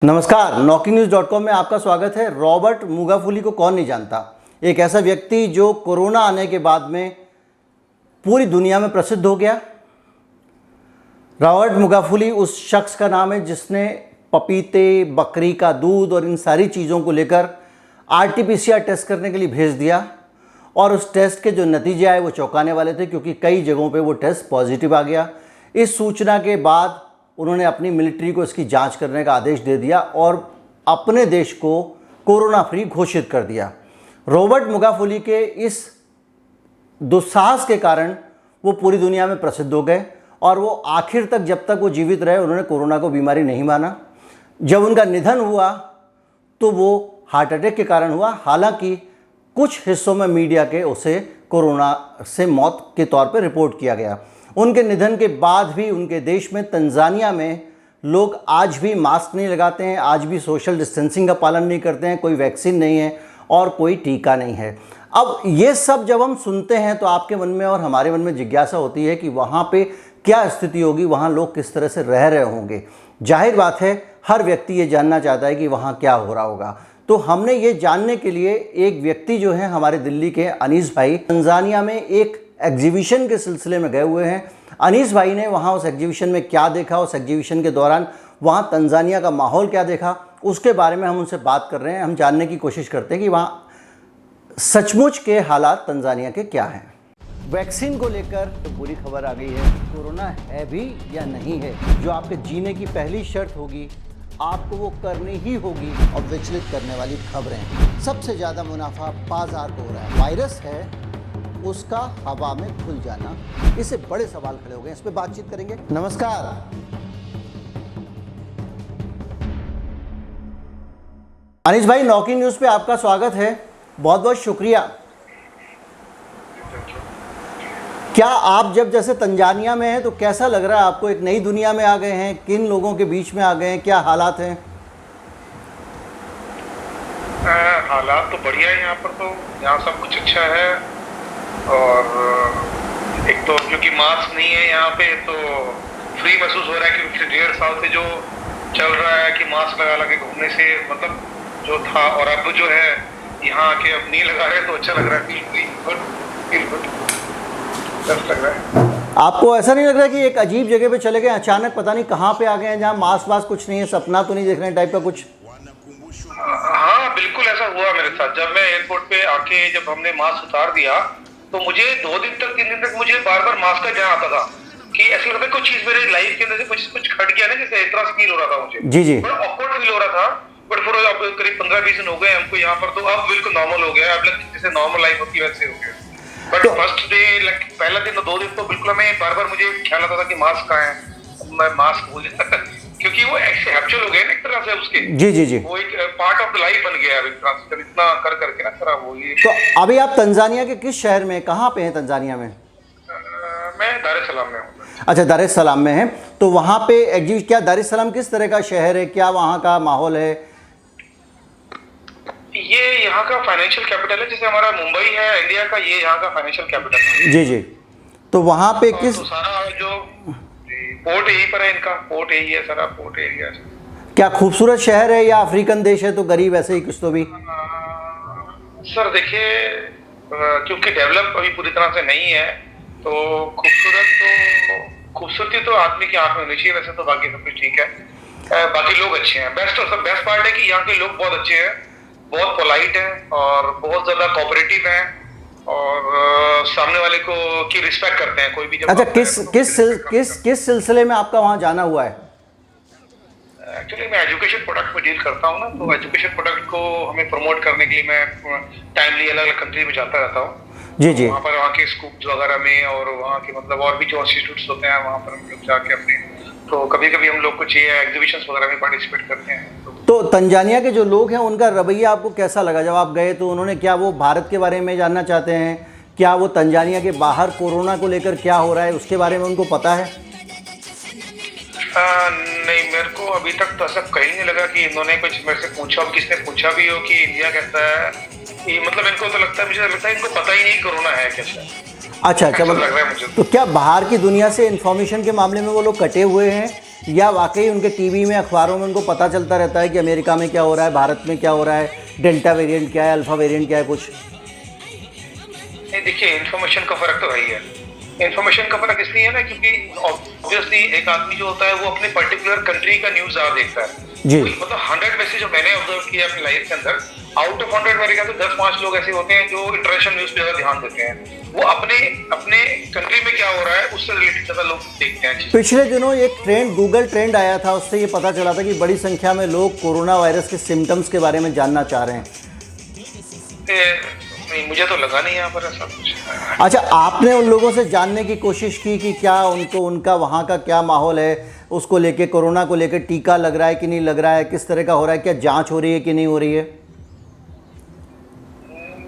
नमस्कार, NaughtyNews.com में आपका स्वागत है। रॉबर्ट मुगाफुली को कौन नहीं जानता। एक ऐसा व्यक्ति जो कोरोना आने के बाद में पूरी दुनिया में प्रसिद्ध हो गया। रॉबर्ट मुगाफुली उस शख्स का नाम है जिसने पपीते, बकरी का दूध और इन सारी चीज़ों को लेकर RT-PCR टेस्ट करने के लिए भेज दिया और उस टेस्ट के जो नतीजे आए वो चौंकाने वाले थे, क्योंकि कई जगहों पे वो टेस्ट पॉजिटिव आ गया। इस सूचना के बाद उन्होंने अपनी मिलिट्री को इसकी जांच करने का आदेश दे दिया और अपने देश को कोरोना फ्री घोषित कर दिया। रॉबर्ट मुगाफुली के इस दुस्साहस के कारण वो पूरी दुनिया में प्रसिद्ध हो गए और वो आखिर तक, जब तक वो जीवित रहे, उन्होंने कोरोना को बीमारी नहीं माना। जब उनका निधन हुआ तो वो हार्ट अटैक के कारण हुआ। हालांकि कुछ हिस्सों में मीडिया के उसे कोरोना से मौत के तौर पर रिपोर्ट किया गया। उनके निधन के बाद भी उनके देश में, तंजानिया में, लोग आज भी मास्क नहीं लगाते हैं, आज भी सोशल डिस्टेंसिंग का पालन नहीं करते हैं, कोई वैक्सीन नहीं है और कोई टीका नहीं है। अब ये सब जब हम सुनते हैं तो आपके मन में और हमारे मन में जिज्ञासा होती है कि वहाँ पे क्या स्थिति होगी, वहाँ लोग किस तरह से रह रहे होंगे। जाहिर बात है, हर व्यक्ति ये जानना चाहता है कि वहाँ क्या हो रहा होगा। तो हमने ये जानने के लिए एक व्यक्ति जो है हमारे दिल्ली के अनीस भाई, तंजानिया में एक एग्जीबिशन के सिलसिले में गए हुए हैं। अनीस भाई ने वहाँ उस एग्जीबिशन में क्या देखा, उस एग्जीबिशन के दौरान वहाँ तंजानिया का माहौल क्या देखा, उसके बारे में हम उनसे बात कर रहे हैं। हम जानने की कोशिश करते हैं कि वहाँ सचमुच के हालात तंजानिया के क्या हैं। वैक्सीन को लेकर तो बुरी खबर आ गई है। कोरोना है भी या नहीं है, जो आपके जीने की पहली शर्त होगी, आपको वो करनी ही होगी। और विचलित करने वाली खबरें, सबसे ज़्यादा मुनाफा बाजार को हो रहा है। वायरस है, उसका हवा में घुल जाना, इससे बड़े सवाल खड़े हो गए। इस पे बातचीत करेंगे। नमस्कार, अनीस भाई, नौकी न्यूज़ पे आपका स्वागत है। बहुत बहुत शुक्रिया। क्या आप जब जैसे तंजानिया में हैं तो कैसा लग रहा है आपको? एक नई दुनिया में आ गए हैं, किन लोगों के बीच में आ गए हैं, क्या हालात हैं? हालात तो बढ़िया है यहाँ पर। तो यहाँ सब कुछ अच्छा है। और एक तो क्योंकि मास्क नहीं है यहाँ पे, तो फ्री महसूस हो रहा है। क्योंकि 1.5 साल से जो चल रहा है कि मास्क लगा लगे घूमने से मतलब जो था, और अब जो है यहाँ आके अब नहीं लगा रहे तो अच्छा लग रहा है। फील गुड लग रहा है। आपको ऐसा नहीं लग रहा कि एक अजीब जगह पे चले गए, अचानक पता नहीं कहाँ पे आ गए हैं, जहाँ मास्क वास्क कुछ नहीं है, सपना तो नहीं देख रहे हैं टाइप का कुछ? हाँ बिल्कुल ऐसा हुआ मेरे साथ। जब मैं एयरपोर्ट पे आके जब हमने मास्क उतार दिया तो मुझे 2 दिन तक 3 दिन तक मुझे बार बार मास्क का ध्यान आता था कि ऐसा लगता है कुछ चीज मेरे लाइफ के अंदर से कुछ खट गया ना, जैसे इस तरह से फील हो रहा था मुझे। जी जी। बड़ा ऑकवर्ड फील हो रहा था। बट फिर अब करीब 15-20 दिन हो गए हमको यहाँ पर, तो अब बिल्कुल नॉर्मल हो गया। अब जैसे नॉर्मल लाइफ होती है वैसे हो गया। बट फर्स्ट डे, पहला दिन 2 दिन तो बिल्कुल हमें बार बार मुझे ख्याल आता था कि मास्क कहाँ है, मैं मास्क भूल जाता क्योंकि वो हैप्चुअल हो गए ना एक तरह से उसके। जी जी जी। वो एक पार्ट ऑफ द लाइफ बन गया एक तरह से, इतना कर करके ना खराब हो गई। तो अभी आप तंजानिया के किस शहर में, कहाँ पे हैं तंजानिया में? मैं दार एस सलाम में हूँ। अच्छा, दार एस सलाम में है। तो वहाँ पे एग्जीबिशन, क्या दार एस सलाम किस तरह का शहर है, क्या वहाँ का माहौल है? ये यहाँ का फाइनेंशियल कैपिटल है, जैसे हमारा मुंबई है इंडिया का, ये यहाँ का फाइनेंशियल कैपिटल है। जी जी। तो वहाँ पे किस, तो सारा जो पोर्ट यहीं पर है, इनका पोर्ट यही है, सारा पोर्ट एरिया। क्या खूबसूरत शहर है या अफ्रीकन देश है तो गरीब ऐसे ही कुछ तो भी? सर देखिए, क्योंकि डेवलप अभी पूरी तरह से नहीं है, तो खूबसूरती तो आदमी की आंख में होनी चाहिए। वैसे तो बाकी सब कुछ ठीक है, बाकी लोग अच्छे हैं। बेस्ट पार्ट है कि यहाँ के लोग बहुत अच्छे हैं, बहुत पोलाइट हैं और बहुत ज्यादा कोऑपरेटिव हैं और सामने वाले को की रिस्पेक्ट करते हैं। कोई भी जब, अच्छा, किस सिलसिले में आपका वहाँ जाना हुआ है? एक्चुअली मैं एजुकेशन प्रोडक्ट में डील करता हूँ ना, तो एजुकेशन प्रोडक्ट को हमें प्रमोट करने के लिए मैं टाइमली अलग अलग कंट्री में जाता रहता हूँ। जी जी। वहाँ पर वहाँ के स्कूल्स वगैरह में और वहाँ के मतलब और भी जो इंस्टीट्यूट्स होते हैं वहाँ पर हम लोग जाके अपने, तो कभी कभी हम लोग कुछ ये एग्जीबिशंस वगैरह में पार्टिसिपेट करते हैं। तो तंजानिया के जो लोग हैं उनका रवैया आपको कैसा लगा जब आप गए? तो उन्होंने, क्या वो भारत के बारे में जानना चाहते हैं, क्या वो तंजानिया के बाहर कोरोना को लेकर क्या हो रहा है उसके बारे में उनको पता है? नहीं, मेरे को अभी तक तो ऐसा कहीं नहीं लगा कि इन्होंने कुछ मेरे से पूछा, किसने पूछा भी हो कि इंडिया कैसा है। ये मतलब इनको तो लगता है, मुझे लगता है इनको पता ही नहीं कोरोना है कैसा। अच्छा, मतलब तो क्या बाहर की दुनिया से इंफॉर्मेशन के मामले में वो लोग कटे हुए हैं या वाकई उनके टीवी में, अखबारों में उनको पता चलता रहता है कि अमेरिका में क्या हो रहा है, भारत में क्या हो रहा है, डेल्टा वेरिएंट क्या है, अल्फा वेरिएंट क्या है कुछ? नहीं, देखिए इन्फॉर्मेशन का फर्क तो है ही है। इन्फॉर्मेशन का फर्क इसलिए है ना क्योंकि ऑब्वियसली एक आदमी जो होता है वो अपने पर्टिकुलर कंट्री का न्यूज ज्यादा देखता है जी। मतलब 100 में से जो मैंने ऑब्जर्व किया अपनी लाइफ के अंदर, आउट ऑफ 100 मेरे ख्याल से 10-5 लोग ऐसे होते हैं जो इंटरनेशनल न्यूज पे ज्यादा ध्यान देते हैं। वो अपने अपने कंट्री में क्या हो रहा है उससे रिलेटेड ज्यादा लोग देखते हैं। पिछले दिनों एक ट्रेंड, गूगल ट्रेंड आया था, उससे ये पता चला था कि बड़ी संख्या में लोग कोरोना वायरस के सिम्टम्स के बारे में जानना चाह रहे हैं। नहीं, मुझे तो लगा नहीं यहाँ पर ऐसा कुछ। अच्छा, आपने उन लोगों से जानने की कोशिश की कि क्या उनको, उनका वहाँ का क्या माहौल है, उसको लेके, कोरोना को लेके टीका लग रहा है कि नहीं लग रहा है, किस तरह का हो रहा है, क्या जांच हो रही है कि नहीं हो रही है?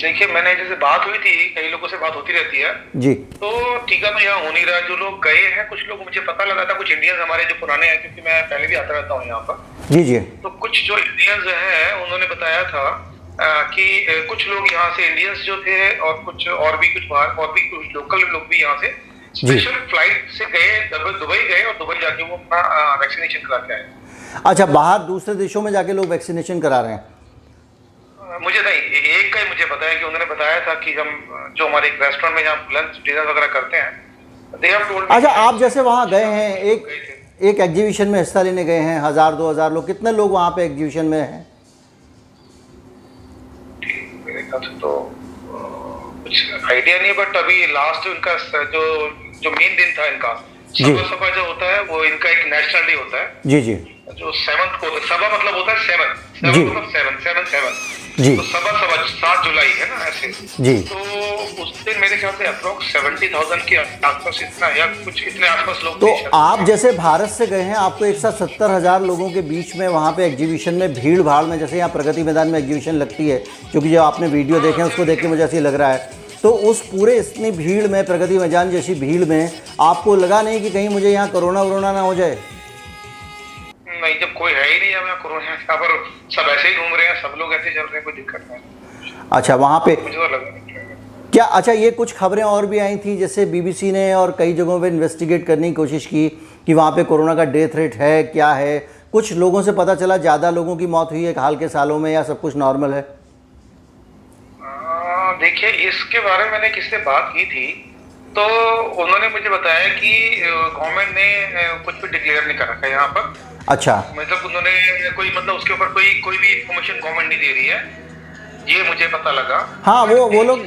देखिए मैंने जैसे बात हुई थी, कई लोगों से बात होती रहती है जी। तो टीका तो यहाँ हो नहीं रहा। जो लोग गए हैं, कुछ लोग मुझे पता लगा था, कुछ इंडियंस हमारे जो पुराने हैं, क्योंकि मैं पहले भी आता रहता हूँ यहाँ पर। जी जी। तो कुछ जो इंडियंस हैं उन्होंने बताया था कि कुछ लोग यहाँ से इंडियंस जो थे और कुछ और भी कुछ बाहर और भी कुछ लोकल लोग भी यहाँ से स्पेशल फ्लाइट से गए, दुबई गए और दुबई जाके वो अपना वैक्सीनेशन करा के आए। अच्छा, बाहर दूसरे देशों में जाके लोग वैक्सीनेशन करा रहे हैं? मुझे नहीं, एक का ही मुझे पता है कि उन्होंने बताया था कि हम जो हमारे एक रेस्टोरेंट में जहाँ लंच डिनर वगैरह करते हैं, they have told me। अच्छा, आप जैसे वहाँ गए हैं, एक एग्जीबिशन में हिस्सा लेने गए हैं, 1000-2000 लोग, कितने लोग वहाँ पे एग्जीबिशन में हैं? मेरे ख्याल से तो कुछ आइडिया नहीं है, बट अभी लास्ट इनका जो मेन दिन था इनका सभा जो होता है वो इनका एक नेशनल डे होता है। जी जी। जो 7th को सभा मतलब होता है 7 जी। मतलब 7 जी। तो सभा 7 जुलाई है ना ऐसे। जी। तो उस दिन मेरे ख्याल से अप्रोक्स 70,000 के आसपास इतना या कुछ इतने आसपास लोग। तो आप जैसे भारत से गए हैं, आपको एक साथ 70,000 लोगों के बीच में वहाँ पे एग्जीबिशन में भीड़ भाड़ में, जैसे यहाँ प्रगति मैदान में एग्जीबिशन लगती है, क्योंकि जो आपने वीडियो देखे हैं उसको देख के मुझे ऐसे लग रहा है, तो उस पूरे इतनी भीड़ में, प्रगति मैदान जैसी भीड़ में, आपको लगा नहीं कि कहीं मुझे यहाँ कोरोना वोरोना ना हो जाए? नहीं, जब कोई है ही नहीं यहाँ कोरोना, यहाँ पर सब ऐसे ही घूम रहे हैं, सब लोग ऐसे चल रहे हैं, कोई दिक्कत नहीं। अच्छा, वहाँ पे मुझे तो लगा क्या, अच्छा ये कुछ खबरें और भी आई थी, जैसे बीबीसी ने और कई जगहों पे इन्वेस्टिगेट करने की कोशिश की कि वहाँ पे कोरोना का डेथ रेट है, क्या है, कुछ लोगों से पता चला ज़्यादा लोगों की मौत हुई है हाल के सालों में, या सब कुछ नॉर्मल है? देखिए इसके बारे में मैंने किससे बात की थी तो उन्होंने मुझे बताया कि गवर्नमेंट ने कुछ भी डिक्लेयर नहीं कर रखा है यहाँ पर। अच्छा, मतलब उन्होंने कोई, मतलब उसके ऊपर कोई भी इन्फॉर्मेशन गवर्नमेंट नहीं दे रही है, ये मुझे पता लगा। हाँ, वो लोग,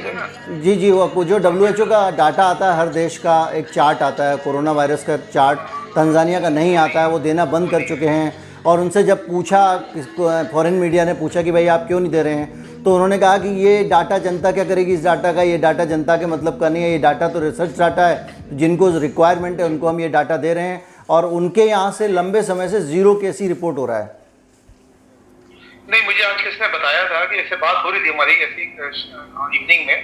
जी जी, वो जो WHO का डाटा आता है, हर देश का एक चार्ट आता है, कोरोना वायरस का चार्ट, तंजानिया का नहीं आता है, वो देना बंद कर चुके हैं। और उनसे जब पूछा, फॉरेन मीडिया ने पूछा कि भाई आप क्यों नहीं दे रहे हैं, तो उन्होंने कहा कि ये डाटा जनता क्या करेगी इस डाटा का, ये डाटा जनता के मतलब का नहीं है, ये डाटा तो रिसर्च डाटा है, जिनको रिक्वायरमेंट है उनको हम ये डाटा दे रहे हैं, और उनके यहाँ से लंबे समय से 0 केस ही रिपोर्ट हो रहा है। नहीं, मुझे आज किसने बताया था कि ऐसे बात हो रही थी हमारी ऐसी इवनिंग में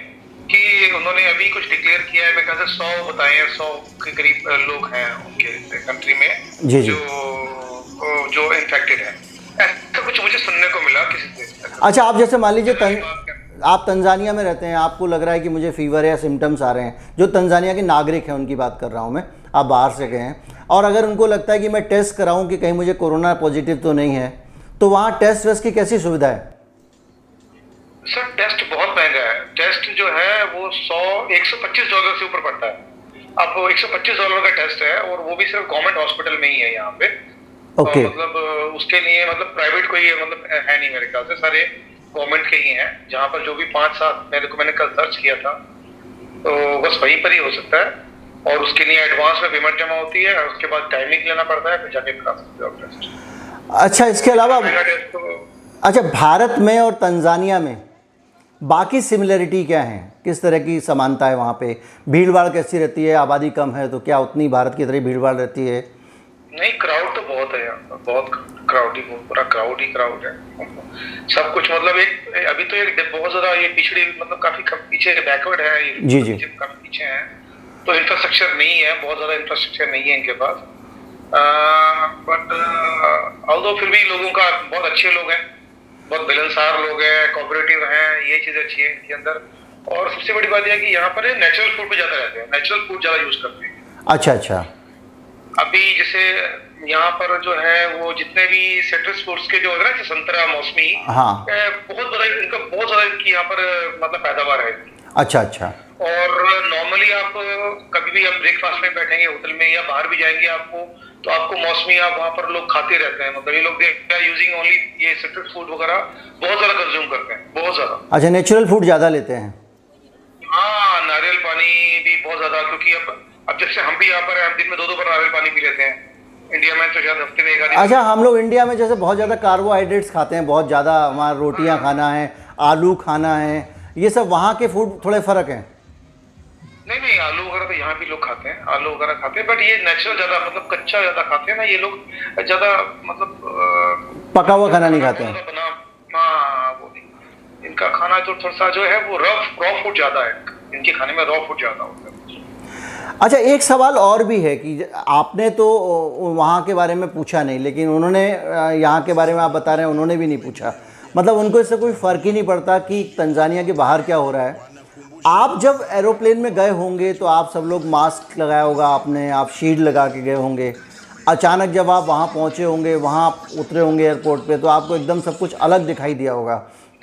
कि उन्होंने अभी कुछ डिक्लेयर किया है, मैं कहता 100 बताए हैं, 100 के करीब लोग हैं उनके कंट्री में जी जी। जो इन्फेक्टेड है, ऐसा कुछ मुझे सुनने को मिला किसी से। अच्छा, आप जैसे मान लीजिए आप तंजानिया में रहते हैं, आपको लग रहा है कि मुझे फीवर या सिम्टम्स आ रहे हैं, जो तंजानिया के नागरिक हैं उनकी बात कर रहा हूँ मैं, आप बाहर से गए हैं, और अगर उनको लगता है कि मैं टेस्ट कराऊँ कि कहीं मुझे कोरोना पॉजिटिव तो नहीं है, तो वहाँ टेस्ट वेस्ट की कैसी सुविधा है? सर टेस्ट बहुत महंगा है, टेस्ट जो है वो $125 से ऊपर पड़ता है। अब वो $125 का टेस्ट है और वो भी सिर्फ गवर्नमेंट हॉस्पिटल में ही है यहाँ पे। ओके। मतलब उसके लिए मतलब प्राइवेट कोई मतलब है नहीं मेरे ख्याल से, सारे गवर्नमेंट के ही हैं, जहाँ पर जो भी 5-7 मैंने कल सर्च किया था तो बस वहीं पर ही हो सकता है, और उसके लिए एडवांस में पेमेंट जमा होती है और उसके बाद टाइमिंग लेना पड़ता है, फिर जाके करा सकते हो टेस्ट। अच्छा, इसके अलावा अच्छा, भारत में और तंजानिया में बाकी सिमिलरिटी क्या है, किस तरह की समानता है वहाँ पे? भीड़ भाड़ कैसी रहती है? आबादी कम है तो क्या उतनी भारत की तरह भीड़ भाड़ रहती है? नहीं, क्राउड तो बहुत है यहाँ, बहुत क्राउड ही, पूरा क्राउड ही क्राउड है सब कुछ। मतलब एक अभी तो एक बहुत ज्यादा ये पिछड़ी, मतलब काफी पीछे बैकवर्ड है ये, जी जी, काफी पीछे है, तो इंफ्रास्ट्रक्चर नहीं है, बहुत ज्यादा इंफ्रास्ट्रक्चर नहीं है इनके पास। बट ऑल्दो फिर भी लोगों का बहुत अच्छे लोग हैं, बहुत मिलनसार लोग हैं, कोऑपरेटिव हैं, ये चीज अच्छी है इनके अंदर। और सबसे बड़ी बात यह है कि यहाँ पर नेचुरल फूड पे ज्यादा रहते हैं, नेचुरल फूड ज्यादा यूज करते हैं। अच्छा अच्छा। अभी जैसे यहाँ पर जो है वो जितने भी सिट्रस फ्रूट्स के जो होते हैं ना, संतरा, मौसमी, हाँ। बहुत बड़ा इनका, बहुत ज्यादा इनकी यहाँ पर मतलब पैदावार है। अच्छा अच्छा। और नॉर्मली आप कभी भी आप ब्रेकफास्ट में बैठेंगे होटल में या बाहर भी जाएंगे आपको, तो आपको मौसमी आप वहाँ पर लोग खाते रहते हैं। मतलब ये लोग यूजिंग ओनली ये सिट्रस फूड वगैरह बहुत ज्यादा कंज्यूम करते हैं, बहुत ज्यादा। अच्छा, नेचुरल फूड ज़्यादा लेते हैं। हाँ, नारियल पानी भी बहुत ज्यादा, क्योंकि अब जब से हम भी यहाँ पर हैं, दिन में 2 बार नारियल पानी पी लेते हैं। इंडिया में तो शायद हफ्ते में एक आधी। अच्छा, हम लोग इंडिया में जैसे बहुत ज़्यादा कार्बोहाइड्रेट्स खाते हैं, बहुत ज़्यादा हमारा रोटियां खाना है, आलू खाना है, ये सब वहाँ के फूड थोड़े फ़र्क हैं। नहीं नहीं, आलू वगैरह तो यहाँ भी लोग खाते हैं, आलू वगैरह खाते हैं, बट ये नेचुरल ज्यादा, मतलब कच्चा ज्यादा खाते हैं ना ये लोग, ज्यादा मतलब पका हुआ खाना नहीं खाते हैं। हाँ, वो नहीं, इनका खाना तो थोड़ा सा जो है वो रॉ फूड ज्यादा है, इनके खाने में रॉ फूड ज्यादा होता है। अच्छा, एक सवाल और भी है कि आपने तो वहाँ के बारे में पूछा नहीं, लेकिन उन्होंने यहाँ के बारे में आप बता रहे हैं उन्होंने भी नहीं पूछा, मतलब उनको इससे कोई फ़र्क ही नहीं पड़ता कि तंजानिया के बाहर क्या हो रहा है। आप जब एरोप्लेन में गए होंगे तो आप सब लोग मास्क लगाया होगा आपने, आप शील्ड लगा के गए होंगे। अचानक जब आप वहाँ पहुँचे होंगे, वहाँ आप उतरे होंगे एयरपोर्ट पे, तो आपको एकदम सब कुछ अलग दिखाई दिया होगा।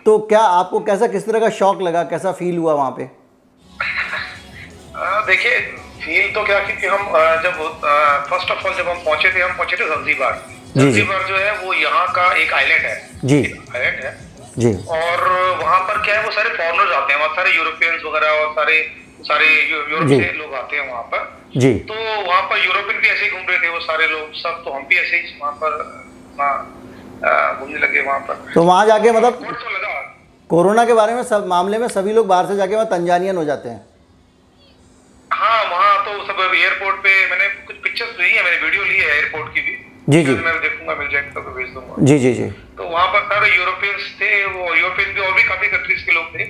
तो क्या आपको किस तरह का शॉक लगा, कैसा फील हुआ वहाँ पे? देखिए, फील तो क्या, क्योंकि हम जब फर्स्ट ऑफ ऑल जब हम पहुंचे थे ज़ंज़ीबार। ज़ंज़ीबार जो है वो यहाँ का एक आइलैंड है जी, आइलैंड है जी। और वहाँ पर क्या है, वो सारे फॉरेनर्स आते हैं, वहाँ सारे यूरोपियंस वगैरह और सारे यूरोप से लोग आते हैं वहाँ पर जी। तो वहाँ पर यूरोपियन भी ऐसे ही घूम रहे थे वो सारे लोग सब, तो हम भी ऐसे ही वहाँ पर घूमने लगे वहाँ पर। तो वहाँ जाके मतलब तो लगा कोरोना के बारे में सब मामले में सभी लोग बाहर से जाके वहाँ तंजानियन हो जाते हैं। हाँ, वहाँ तो सब एयरपोर्ट पे मैंने कुछ पिक्चर्स ली है, मैंने वीडियो ली है एयरपोर्ट की भी। जी जी, मैं देखूंगा, मिल जाएगा तो भेज दूंगा। जी जी जी। तो वहाँ पर सारे यूरोपियंस थे, वो यूरोपियंस भी और भी काफी कंट्रीज के लोग थे,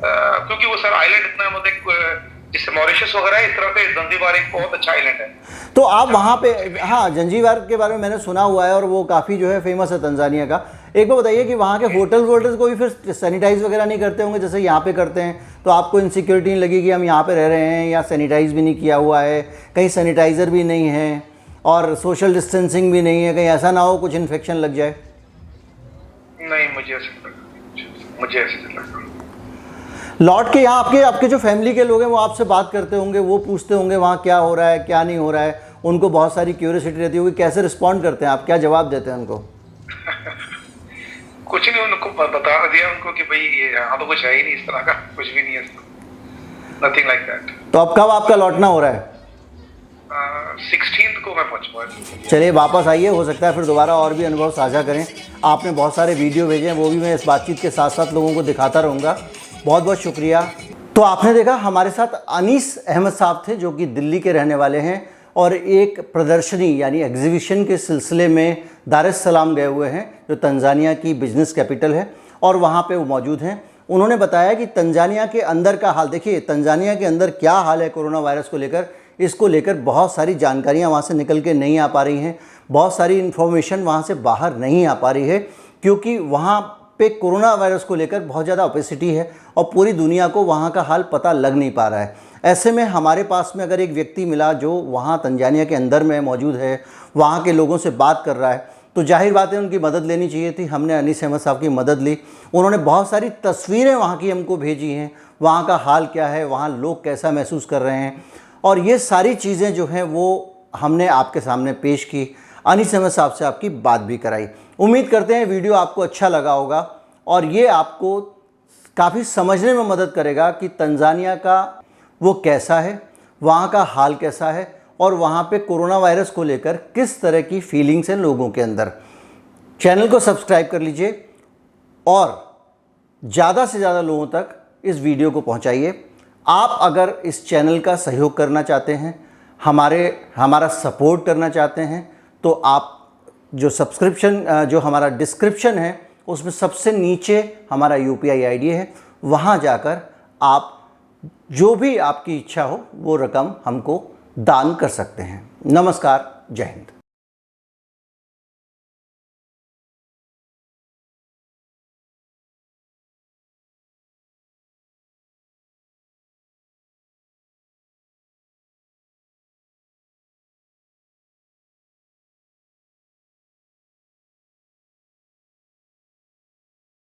क्योंकि वो सर आइलैंड इतना, मतलब जैसे मॉरिशस वगैरह इस तरह से ज़ंज़ीबार एक बहुत अच्छा आइलैंड है। तो आप वहाँ पे, हाँ, ज़ंज़ीबार के बारे में मैंने सुना हुआ है और वो काफ़ी जो है फेमस है तंजानिया का। एक बार बताइए कि वहाँ के होटल्स को भी फिर सैनिटाइज वगैरह नहीं करते होंगे जैसे यहाँ पे करते हैं, तो आपको इनसिक्योरिटी नहीं लगी कि हम यहाँ पे रह रहे हैं, या सैनिटाइज भी नहीं किया हुआ है, कहीं सैनिटाइज़र भी नहीं है और सोशल डिस्टेंसिंग भी नहीं है, कहीं ऐसा ना हो कुछ इन्फेक्शन लग जाए? नहीं, मुझे ऐसे लगा। लौट के यहाँ आपके जो फैमिली के लोग हैं वो आपसे बात करते होंगे, वो पूछते होंगे वहाँ क्या हो रहा है क्या नहीं हो रहा है, उनको बहुत सारी क्यूरियोसिटी रहती होगी, कैसे रिस्पॉन्ड करते हैं आप, क्या जवाब देते हैं उनको? कुछ नहीं, उनको बता दिया उनको कि भाई ये यहाँ तो कुछ है ही नहीं, इस तरह का कुछ भी नहीं है, नथिंग लाइक दैट। तो अब कब आपका लौटना हो रहा है? 16th को मैं पहुँचूँगा। चलिए वापस आइए, हो सकता है फिर दोबारा और भी अनुभव साझा करें। आपने बहुत सारे वीडियो भेजे हैं, वो भी मैं इस बातचीत के साथ साथ लोगों को दिखाता रहूँगा। बहुत बहुत शुक्रिया। तो आपने देखा हमारे साथ अनीस अहमद साहब थे जो कि दिल्ली के रहने वाले हैं और एक प्रदर्शनी यानी एग्जीबिशन के सिलसिले में दार एस सलाम गए हुए हैं जो तंजानिया की बिजनेस कैपिटल है, और वहाँ पे वो मौजूद हैं। उन्होंने बताया कि तंजानिया के अंदर का हाल, देखिए तंजानिया के अंदर क्या हाल है कोरोना वायरस को लेकर, इसको लेकर बहुत सारी जानकारियाँ वहाँ से निकल के नहीं आ पा रही हैं, बहुत सारी इन्फॉर्मेशन वहाँ से बाहर नहीं आ पा रही है, क्योंकि वहाँ पे कोरोना वायरस को लेकर बहुत ज़्यादा ओपेसिटी है और पूरी दुनिया को वहाँ का हाल पता लग नहीं पा रहा है। ऐसे में हमारे पास में अगर एक व्यक्ति मिला जो वहाँ तंजानिया के अंदर में मौजूद है, वहाँ के लोगों से बात कर रहा है, तो जाहिर बात है उनकी मदद लेनी चाहिए थी। हमने अनीस अहमद साहब की मदद ली, उन्होंने बहुत सारी तस्वीरें वहाँ की हमको भेजी हैं, वहाँ का हाल क्या है, वहाँ लोग कैसा महसूस कर रहे हैं, और ये सारी चीज़ें जो हैं वो हमने आपके सामने पेश की। अनीस अहमद साहब से आपकी बात भी कराई। उम्मीद करते हैं वीडियो आपको अच्छा लगा होगा और ये आपको काफ़ी समझने में मदद करेगा कि तंजानिया का वो कैसा है, वहाँ का हाल कैसा है और वहाँ पे कोरोना वायरस को लेकर किस तरह की फीलिंग्स हैं लोगों के अंदर। चैनल को सब्सक्राइब कर लीजिए और ज़्यादा से ज़्यादा लोगों तक इस वीडियो को पहुँचाइए। आप अगर इस चैनल का सहयोग करना चाहते हैं, हमारा सपोर्ट करना चाहते हैं, तो आप जो जो हमारा डिस्क्रिप्शन है उसमें सबसे नीचे हमारा UPI ID है, वहाँ जाकर आप जो भी आपकी इच्छा हो वो रकम हमको दान कर सकते हैं। नमस्कार, जय हिंद।